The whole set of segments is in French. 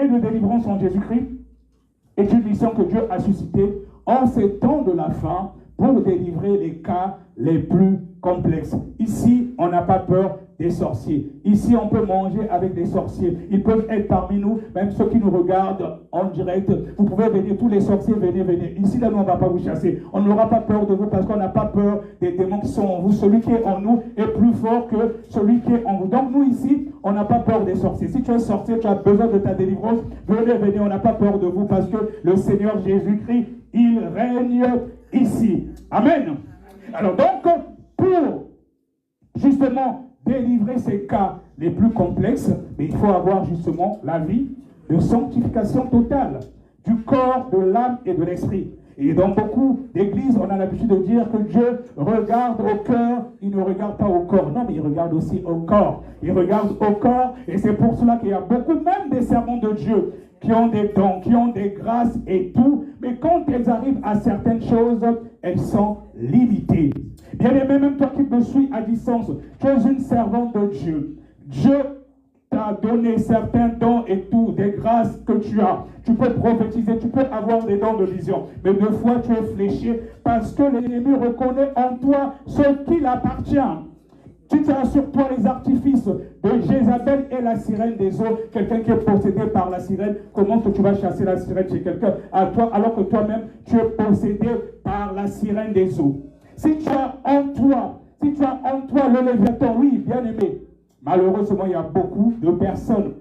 et de délivrance en Jésus-Christ est une mission que Dieu a suscitée en ces temps de la fin pour délivrer les cas les plus complexes. Ici, on n'a pas peur des sorciers. Ici, on peut manger avec des sorciers. Ils peuvent être parmi nous, même ceux qui nous regardent en direct. Vous pouvez venir, tous les sorciers, venez, venez. Ici, là, nous, on ne va pas vous chasser. On n'aura pas peur de vous parce qu'on n'a pas peur des démons qui sont en vous. Celui qui est en nous est plus fort que celui qui est en vous. Donc, nous, ici, on n'a pas peur des sorciers. Si tu es sorcier, tu as besoin de ta délivrance, venez, venez. On n'a pas peur de vous parce que le Seigneur Jésus-Christ, il règne ici. Amen. Alors, donc, pour justement délivrer ces cas les plus complexes, mais il faut avoir justement la vie de sanctification totale du corps, de l'âme et de l'esprit. Et dans beaucoup d'églises, on a l'habitude de dire que Dieu regarde au cœur, il ne regarde pas au corps. Non, mais il regarde aussi au corps. Il regarde au corps, et c'est pour cela qu'il y a beaucoup, même des servants de Dieu, qui ont des dons, qui ont des grâces et tout, mais quand elles arrivent à certaines choses, elles sont limitées. Bien-aimé, même toi qui me suis à distance, tu es une servante de Dieu. Dieu t'a donné certains dons et tout, des grâces que tu as. Tu peux prophétiser, tu peux avoir des dons de vision. Mais des fois, tu es fléché parce que l'ennemi reconnaît en toi ce qu'il appartient. Tu as sur toi les artifices de Jézabel et la sirène des eaux. Quelqu'un qui est possédé par la sirène, comment que tu vas chasser la sirène chez quelqu'un à toi, alors que toi-même, tu es possédé par la sirène des eaux. Si tu as en toi le Léviathan, oui, bien aimé, malheureusement, il y a beaucoup de personnes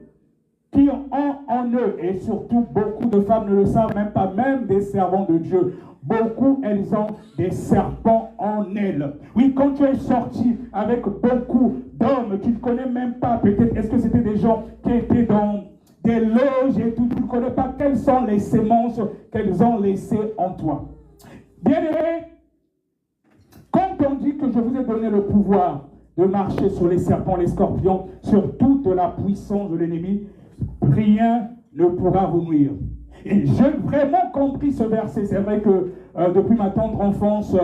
qui ont en eux, et surtout beaucoup de femmes ne le savent même pas, même des servants de Dieu. Beaucoup, elles ont des serpents en elles. Oui, quand tu es sorti avec beaucoup d'hommes, tu ne connais même pas, peut-être, est-ce que c'était des gens qui étaient dans des loges et tout, tu ne connais pas quelles sont les sémences qu'elles ont laissées en toi. Bien aimé, quand on dit que je vous ai donné le pouvoir de marcher sur les serpents, les scorpions, sur toute la puissance de l'ennemi, rien ne pourra vous nuire. Et j'ai vraiment compris ce verset. C'est vrai que depuis ma tendre enfance,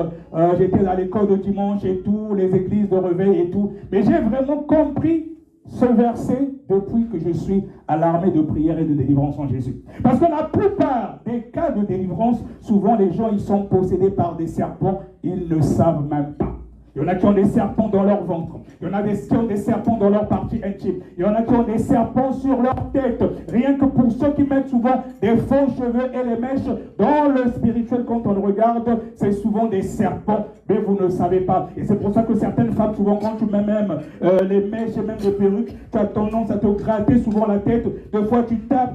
j'étais à l'école de dimanche et tout, les églises de réveil et tout. Mais j'ai vraiment compris ce verset depuis que je suis à l'armée de prière et de délivrance en Jésus. Parce que la plupart des cas de délivrance, souvent les gens ils sont possédés par des serpents, ils ne savent même pas. Il y en a qui ont des serpents dans leur ventre. Il y en a qui ont des serpents dans leur partie intime. Il y en a qui ont des serpents sur leur tête. Rien que pour ceux qui mettent souvent des faux cheveux et les mèches, dans le spirituel, quand on le regarde, c'est souvent des serpents, mais vous ne savez pas. Et c'est pour ça que certaines femmes, souvent quand tu mets même les mèches et même les perruques, tu as tendance à te gratter souvent la tête. Des fois tu tapes.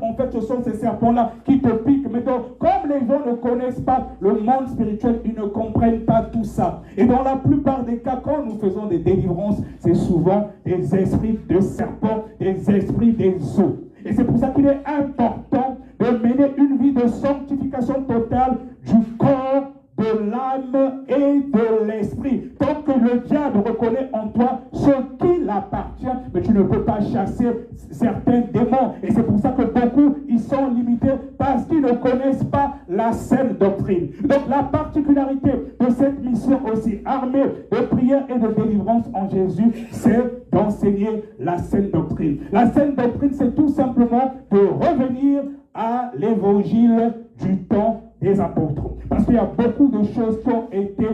En fait, ce sont ces serpents-là qui te piquent. Mais donc, comme les gens ne connaissent pas le monde spirituel, ils ne comprennent pas tout ça. Et dans la plupart des cas, quand nous faisons des délivrances, c'est souvent des esprits de serpents, des esprits des eaux. Et c'est pour ça qu'il est important de mener une vie de sanctification totale du corps, de l'âme et de l'esprit. Tant que le diable reconnaît en toi ce qu'il appartient, mais tu ne peux pas chasser certains démons. Et c'est pour ça que beaucoup, ils sont limités parce qu'ils ne connaissent pas la saine doctrine. Donc la particularité de cette mission aussi, armée de prière et de délivrance en Jésus, c'est d'enseigner la saine doctrine. La saine doctrine, c'est tout simplement de revenir à l'évangile du temps des apôtres. Parce qu'il y a beaucoup de choses qui ont été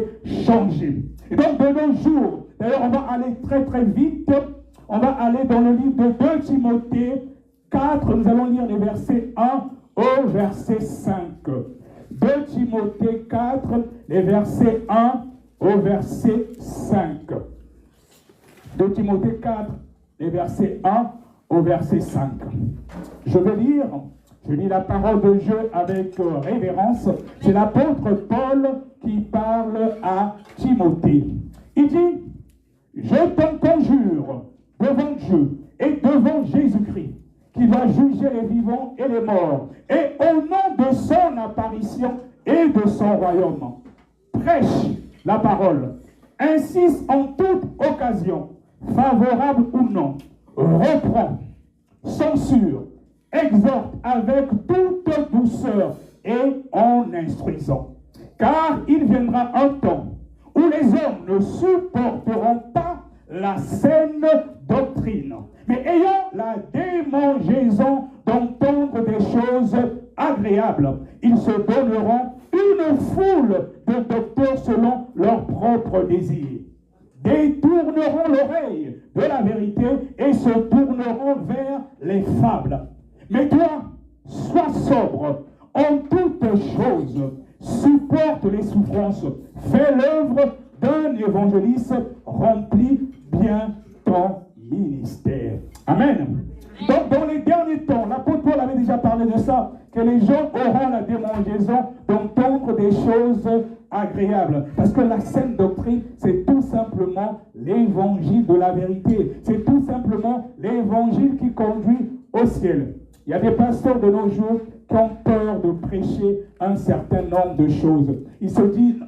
changées. Et donc, de nos jours, d'ailleurs, on va aller très très vite. On va aller dans le livre de 2 Timothée 4. Nous allons lire les versets 1 au verset 5. 2 Timothée 4, les versets 1 au verset 5. 2 Timothée 4, les versets 1 au verset 5. Je lis la parole de Dieu avec révérence. C'est l'apôtre Paul qui parle à Timothée. Il dit, je t'en conjure devant Dieu et devant Jésus-Christ, qui va juger les vivants et les morts, et au nom de son apparition et de son royaume, prêche la parole, insiste en toute occasion, favorable ou non, reprend, censure, exhorte avec toute douceur et en instruisant. Car il viendra un temps où les hommes ne supporteront pas la saine doctrine, mais ayant la démangeaison dont agréable. Ils se donneront une foule de docteurs selon leurs propres désirs. Détourneront l'oreille de la vérité et se tourneront vers les fables. Mais toi, sois sobre en toutes choses, supporte les souffrances, fais l'œuvre d'un évangéliste, remplis bien ton ministère. Amen. Donc, dans les derniers temps, l'apôtre Paul avait déjà parlé de ça, que les gens auront la démangeaison d'entendre des choses agréables. Parce que la saine doctrine, c'est tout simplement l'évangile de la vérité. C'est tout simplement l'évangile qui conduit au ciel. Il y a des pasteurs de nos jours qui ont peur de prêcher un certain nombre de choses. Ils se disent,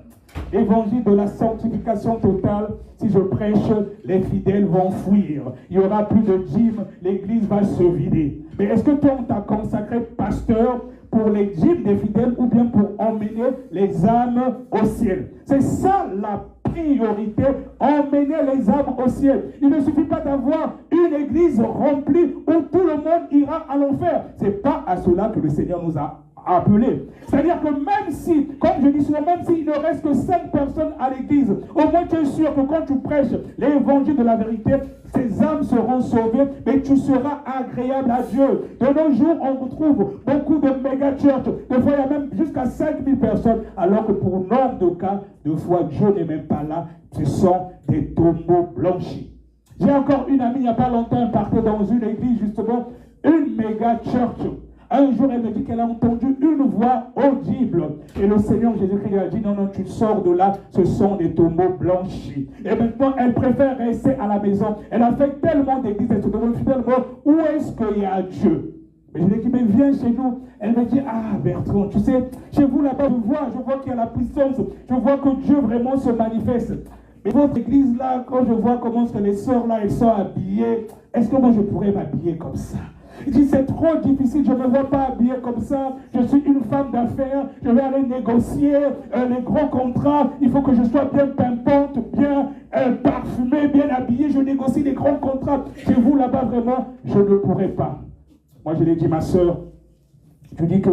l'évangile de la sanctification totale, si je prêche, les fidèles vont fuir. Il n'y aura plus de dîmes, l'église va se vider. Mais est-ce que toi, on t'a consacré pasteur pour les dîmes des fidèles ou bien pour emmener les âmes au ciel? C'est ça la priorité, emmener les âmes au ciel. Il ne suffit pas d'avoir une église remplie où tout le monde ira à l'enfer. Ce n'est pas à cela que le Seigneur nous a appelés. C'est-à-dire que même si, comme je dis souvent, même s'il ne reste que 5 personnes à l'église, au moins tu es sûr que quand tu prêches l'évangile de la vérité, ces âmes seront sauvées, mais tu seras agréable à Dieu. De nos jours, on retrouve beaucoup de méga church. Des fois, il y a même jusqu'à 5000 personnes, alors que pour nombre de cas, de fois, Dieu n'est même pas là. Ce sont des tombeaux blanchis. J'ai encore une amie, il n'y a pas longtemps, elle partait dans une église, justement, une méga church. Un jour, elle me dit qu'elle a entendu une voix audible. Et le Seigneur Jésus-Christ lui a dit, non, non, tu sors de là, ce sont des tombeaux blanchis. Et maintenant, elle préfère rester à la maison. Elle a fait tellement d'églises, elle se demande finalement, où est-ce qu'il y a Dieu? Mais je lui ai dit, mais viens chez nous. Elle me dit, ah Bertrand, tu sais, chez vous là-bas, je vois qu'il y a la puissance. Je vois que Dieu vraiment se manifeste. Mais votre église là, quand je vois comment les sœurs là, elles sont habillées, est-ce que moi je pourrais m'habiller comme ça? Il dit, c'est trop difficile, je ne me vois pas habillée comme ça. Je suis une femme d'affaires, je vais aller négocier les gros contrats. Il faut que je sois bien pimpante, bien parfumée, bien habillée. Je négocie les grands contrats. Chez vous, là-bas, vraiment, je ne pourrais pas. Moi, je l'ai dit, ma soeur, tu dis que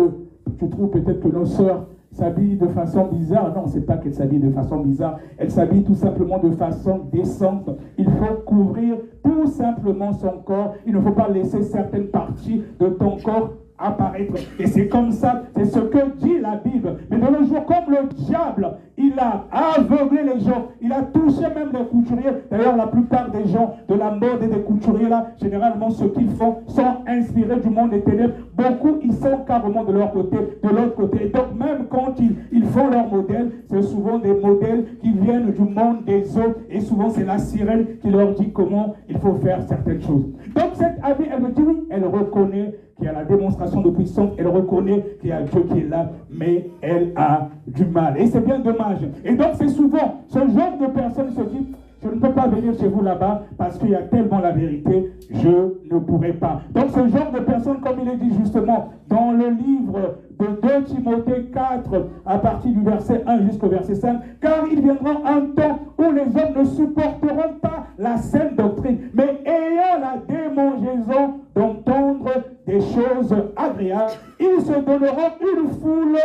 tu trouves peut-être que nos soeurs s'habillent de façon bizarre. Non, c'est pas qu'elles s'habillent de façon bizarre. Elles s'habillent tout simplement de façon décente. Il faut couvrir tout simplement son corps. Il ne faut pas laisser certaines parties de ton corps apparaître. Et c'est comme ça, c'est ce que dit la Bible. Mais de nos jours, comme le diable, il a aveuglé les gens, il a touché même les couturiers. D'ailleurs, la plupart des gens de la mode et des couturiers là, généralement, ce qu'ils font sont inspirés du monde des ténèbres. Beaucoup, ils sont carrément de leur côté, de l'autre côté. Et donc, même quand ils font leurs modèles, c'est souvent des modèles qui viennent du monde des autres. Et souvent, c'est la sirène qui leur dit comment il faut faire certaines choses. Donc, cette amie, elle me dit oui, elle reconnaît qu'il y a la démonstration de puissance, elle reconnaît qu'il y a Dieu qui est là, mais elle a du mal. Et c'est bien dommage. Et donc c'est souvent, ce genre de personnes se dit, je ne peux pas venir chez vous là-bas parce qu'il y a tellement la vérité, je ne pourrai pas. Donc ce genre de personnes, comme il est dit justement dans le livre de 2 Timothée 4, à partir du verset 1 jusqu'au verset 5, car il viendra un temps où les hommes ne supporteront pas la saine doctrine, mais ayant la démangeaison d'entendre des choses agréables, ils se donneront une foule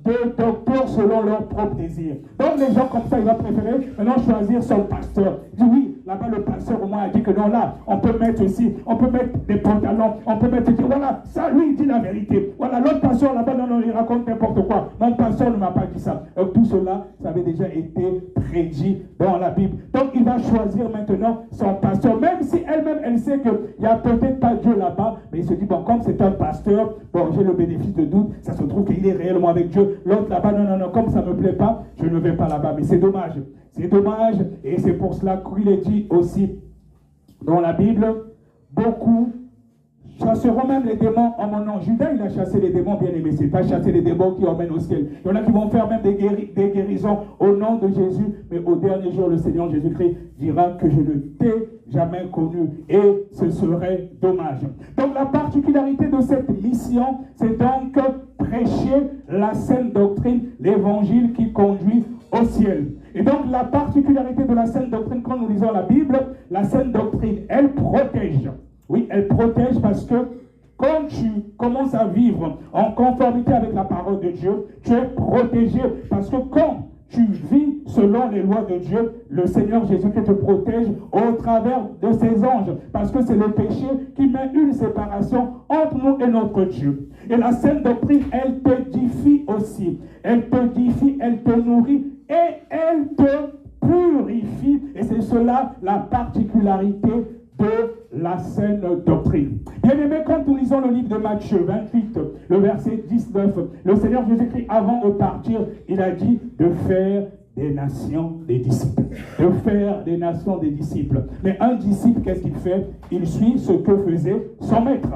de docteurs selon leurs propres désirs. Donc les gens comme ça, ils vont préférer maintenant choisir son pasteur. Il dit oui, là-bas le pasteur au moins a dit que non, là, on peut mettre ici, on peut mettre des pantalons, on peut mettre ici, voilà, ça lui il dit la vérité. Voilà, l'autre pasteur là-bas, non, il raconte n'importe quoi. Mon pasteur ne m'a pas dit ça. Donc tout cela, ça avait déjà été prédit dans la Bible. Donc il va choisir maintenant son pasteur, même si elle-même, elle sait qu'il n'y a peut-être pas Dieu là-bas, mais il se dit, bon, comme c'est un pasteur, bon, j'ai le bénéfice de doute, ça se trouve qu'il est réellement avec Dieu. L'autre là-bas, non, comme ça ne me plaît pas, je ne vais pas là-bas. Mais c'est dommage. C'est dommage. Et c'est pour cela qu'il est dit aussi dans la Bible, beaucoup chasseront même les démons en mon nom. Judas, il a chassé les démons, bien aimé. Ce n'est pas chasser les démons qui emmènent au ciel. Il y en a qui vont faire même des guérisons au nom de Jésus. Mais au dernier jour, le Seigneur Jésus-Christ dira que je ne t'ai jamais connu. Et ce serait dommage. Donc la particularité de cette mission, c'est donc prêcher la saine doctrine, l'évangile qui conduit au ciel. Et donc la particularité de la saine doctrine, quand nous lisons la Bible, la saine doctrine, elle protège. Oui, elle protège parce que quand tu commences à vivre en conformité avec la parole de Dieu, tu es protégé. Parce que quand tu vis selon les lois de Dieu, le Seigneur Jésus-Christ te protège au travers de ses anges. Parce que c'est le péché qui met une séparation entre nous et notre Dieu. Et la saine doctrine, elle t'édifie aussi. Elle t'édifie, elle te nourrit et elle te purifie. Et c'est cela la particularité de la saine doctrine. Bien aimé, quand nous lisons le livre de Matthieu 28, le verset 19, le Seigneur Jésus-Christ, avant de partir, il a dit de faire des nations des disciples. De faire des nations des disciples. Mais un disciple, qu'est-ce qu'il fait? Il suit ce que faisait son maître.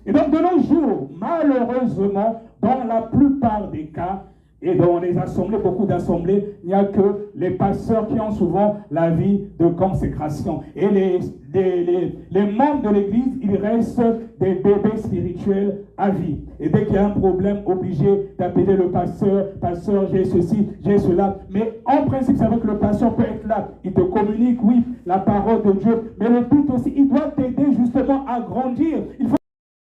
Et donc de nos jours, malheureusement, dans la plupart des cas, et dans les assemblées, beaucoup d'assemblées, il n'y a que les pasteurs qui ont souvent la vie de consécration. Et les membres de l'église, ils restent des bébés spirituels à vie. Et dès qu'il y a un problème, obligé d'appeler le pasteur, pasteur, j'ai ceci, j'ai cela. Mais en principe, c'est vrai que le pasteur peut être là. Il te communique, oui, la parole de Dieu. Mais le but aussi, il doit t'aider justement à grandir. Il faut